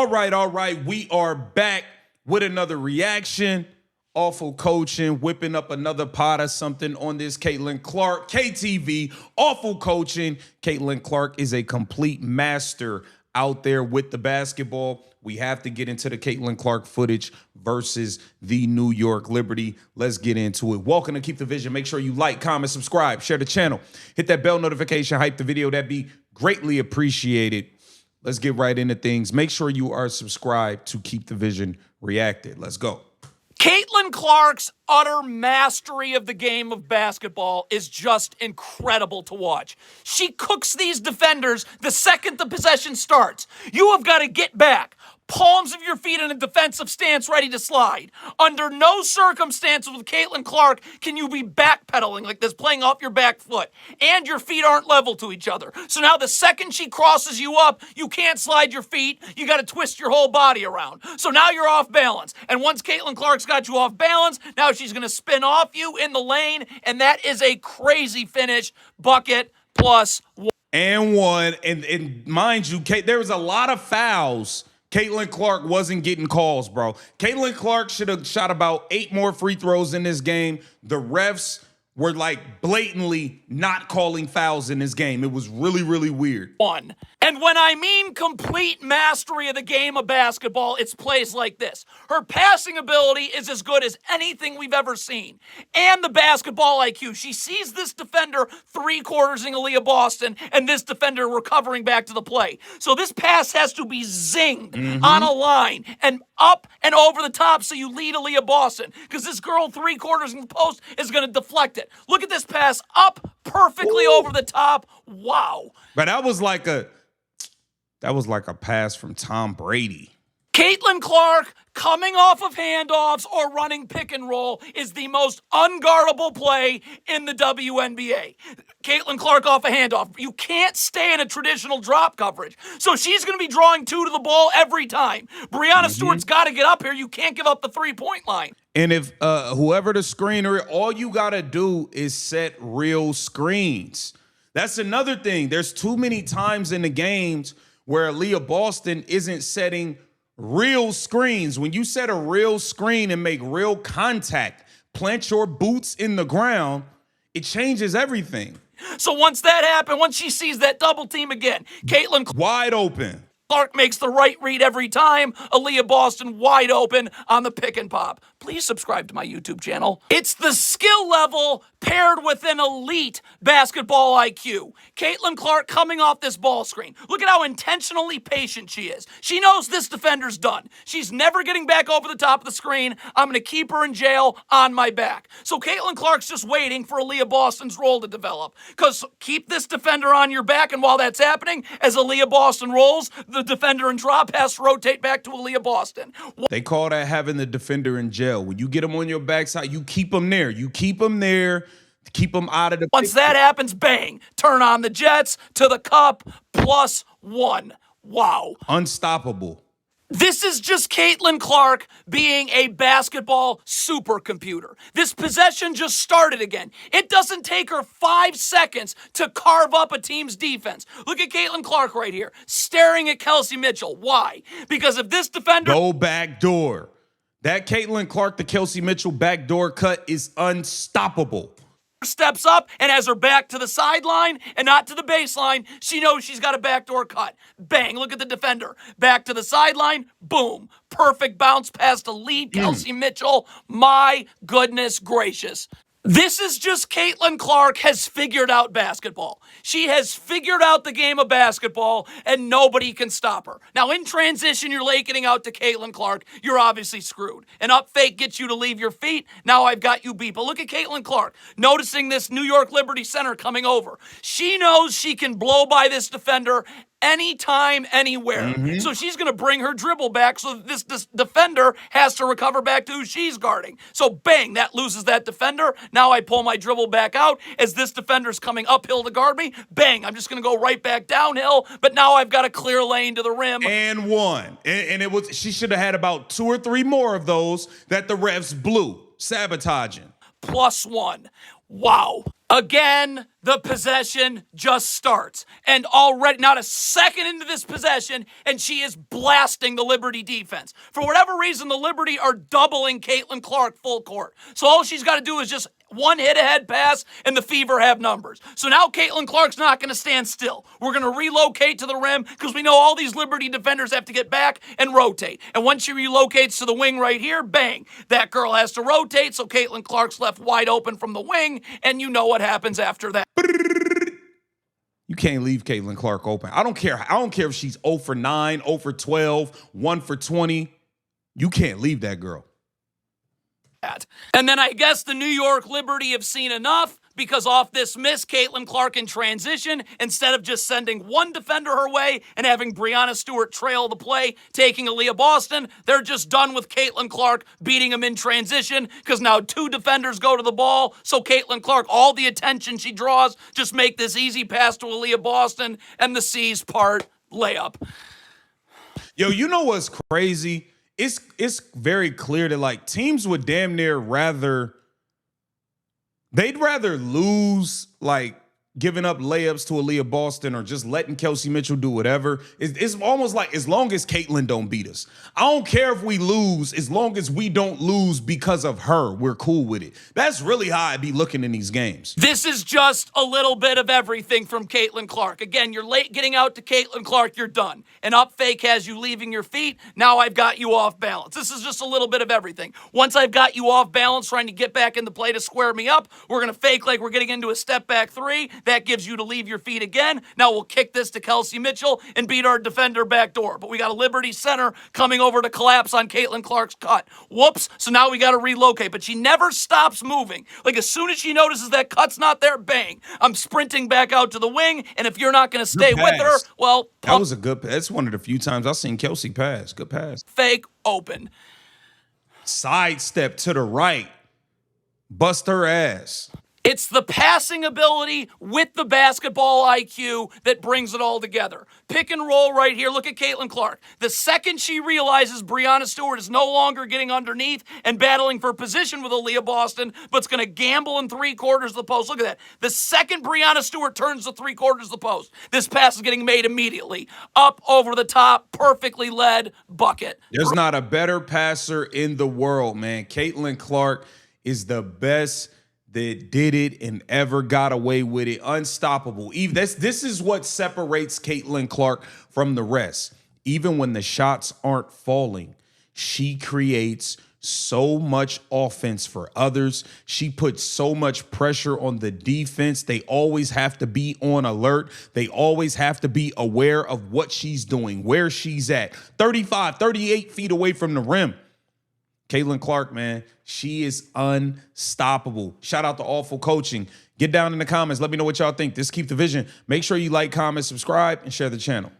All right. We are back with another reaction. Awful coaching, whipping up another pot or something on this Caitlin Clark. KTV, awful coaching. Caitlin Clark is a complete master out there with the basketball. We have to get into the Caitlin Clark footage versus the New York Liberty. Let's get into it. Welcome to Keep the Vision. Make sure you like, comment, subscribe, share the channel. Hit that bell notification, hype the video. That'd be greatly appreciated. Let's get right into things. Make sure you are subscribed to Keep the Vision Reacted. Let's go. Caitlin Clark's utter mastery of the game of basketball is just incredible to watch. She cooks these defenders the second the possession starts. You have got to get back. Palms of your feet in a defensive stance ready to slide. Under no circumstances with Caitlin Clark can you be backpedaling like this, playing off your back foot. And your feet aren't level to each other. So now the second she crosses you up, you can't slide your feet. You got to twist your whole body around. So now you're off balance. And once Caitlin Clark's got you off balance, now she's going to spin off you in the lane. And that is a crazy finish. Bucket plus one. And one. And mind you, there was a lot of fouls. Caitlin Clark wasn't getting calls, bro. Caitlin Clark should have shot about 8 more free throws in this game. The refs were like blatantly not calling fouls in this game. It was really, really weird. One. And when I mean complete mastery of the game of basketball, it's plays like this. Her passing ability is as good as anything we've ever seen. And the basketball IQ. She sees this defender three-quartersing Aaliyah Boston and this defender recovering back to the play. So this pass has to be zinged on a line and up and over the top so you lead Aaliyah Boston. Because this girl three-quarters in the post is going to deflect it. Look at this pass up perfectly over the top. Wow. But that was like a pass from Tom Brady. Caitlin Clark coming off of handoffs or running pick and roll is the most unguardable play in the WNBA. Caitlin Clark off a handoff. You can't stay in a traditional drop coverage. So she's going to be drawing 2 to the ball every time. Breanna Stewart's got to get up here. You can't give up the three-point line. And if whoever the screener, all you got to do is set real screens. That's another thing. There's too many times in the games where Aaliyah Boston isn't setting real screens. When you set a real screen and make real contact, plant your boots in the ground, it changes everything. So once that happened, once she sees that double team again, Caitlin wide open. Clark makes the right read every time. Aaliyah Boston wide open on the pick and pop. Please subscribe to my YouTube channel. It's the skill level paired with an elite basketball IQ. Caitlin Clark coming off this ball screen. Look at how intentionally patient she is. She knows this defender's done. She's never getting back over the top of the screen. I'm going to keep her in jail on my back. So Caitlin Clark's just waiting for Aaliyah Boston's role to develop. Because keep this defender on your back, and while that's happening, as Aaliyah Boston rolls, the defender in drop has to rotate back to Aaliyah Boston. They call that having the defender in jail. When you get them on your backside, you keep them there. You keep them there. Keep them out of the... Once that happens, bang. Turn on the Jets to the cup plus 1. Wow. Unstoppable. This is just Caitlin Clark being a basketball supercomputer. This possession just started again. It doesn't take her 5 seconds to carve up a team's defense. Look at Caitlin Clark right here, staring at Kelsey Mitchell. Why? Because if this defender... Go back door. That Caitlin Clark to Kelsey Mitchell backdoor cut is unstoppable. Steps up and has her back to the sideline and not to the baseline, she knows she's got a backdoor cut. Bang, look at the defender. Back to the sideline, boom. Perfect bounce pass to lead Kelsey Mitchell. My goodness gracious. This is just Caitlin Clark has figured out basketball. She has figured out the game of basketball, and nobody can stop her. Now, in transition, you're laking out to Caitlin Clark. You're obviously screwed. An up fake gets you to leave your feet. Now I've got you beat. But look at Caitlin Clark, noticing this New York Liberty center coming over. She knows she can blow by this defender anytime, anywhere. So she's going to bring her dribble back so this defender has to recover back to who she's guarding. So bang, that loses that defender. Now I pull my dribble back out as this defender's coming uphill to guard me. Bang, I'm just going to go right back downhill, but now I've got a clear lane to the rim. And one. And it was, she should have had about 2 or 3 more of those that the refs blew, sabotaging. +1. Wow. Again, the possession just starts. And already, not a second into this possession, and she is blasting the Liberty defense. For whatever reason, the Liberty are doubling Caitlin Clark full court. So all she's got to do is just one hit-ahead pass, and the Fever have numbers. So now Caitlin Clark's not going to stand still. We're going to relocate to the rim because we know all these Liberty defenders have to get back and rotate. And once she relocates to the wing right here, bang, that girl has to rotate, so Caitlin Clark's left wide open from the wing, and you know what happens after that. You can't leave Caitlin Clark open. I don't care. I don't care if she's 0 for 9, 0 for 12, 1 for 20. You can't leave that girl. And then I guess the New York Liberty have seen enough because off this miss, Caitlin Clark in transition, instead of just sending one defender her way and having Breanna Stewart trail the play, taking Aaliyah Boston, they're just done with Caitlin Clark beating them in transition because now 2 defenders go to the ball. So Caitlin Clark, all the attention she draws, just make this easy pass to Aaliyah Boston and the C's part layup. Yo, you know what's crazy? It's very clear that like teams would damn near they'd rather lose like giving up layups to Aaliyah Boston or just letting Kelsey Mitchell do whatever. It's almost like as long as Caitlin don't beat us. I don't care if we lose, as long as we don't lose because of her, we're cool with it. That's really how I be looking in these games. This is just a little bit of everything from Caitlin Clark. Again, you're late getting out to Caitlin Clark, you're done. An up fake has you leaving your feet. Now I've got you off balance. This is just a little bit of everything. Once I've got you off balance, trying to get back in the play to square me up, we're going to fake like we're getting into a step back 3. That gives you to leave your feet again. Now we'll kick this to Kelsey Mitchell and beat our defender back door. But we got a Liberty center coming over to collapse on Caitlin Clark's cut. Whoops. So now we got to relocate. But she never stops moving. Like as soon as she notices that cut's not there, bang. I'm sprinting back out to the wing. And if you're not going to stay with her, well, that was a good pass. That's one of the few times I've seen Kelsey pass. Good pass. Fake open. Sidestep to the right. Bust her ass. It's the passing ability with the basketball IQ that brings it all together. Pick and roll right here. Look at Caitlin Clark. The second she realizes Breanna Stewart is no longer getting underneath and battling for position with Aaliyah Boston, but's going to gamble in 3/4 of the post. Look at that. The second Breanna Stewart turns to 3/4 of the post, this pass is getting made immediately. Up over the top, perfectly led, bucket. There's not a better passer in the world, man. Caitlin Clark is the best that did it and ever got away with it. Unstoppable. This is what separates Caitlin Clark from the rest. Even when the shots aren't falling, she creates so much offense for others. She puts so much pressure on the defense. They always have to be on alert. They always have to be aware of what she's doing, where she's at. 35, 38 feet away from the rim. Caitlin Clark, man, she is unstoppable. Shout out to Awful Coaching. Get down in the comments. Let me know what y'all think. This Keep the Vision. Make sure you like, comment, subscribe, and share the channel.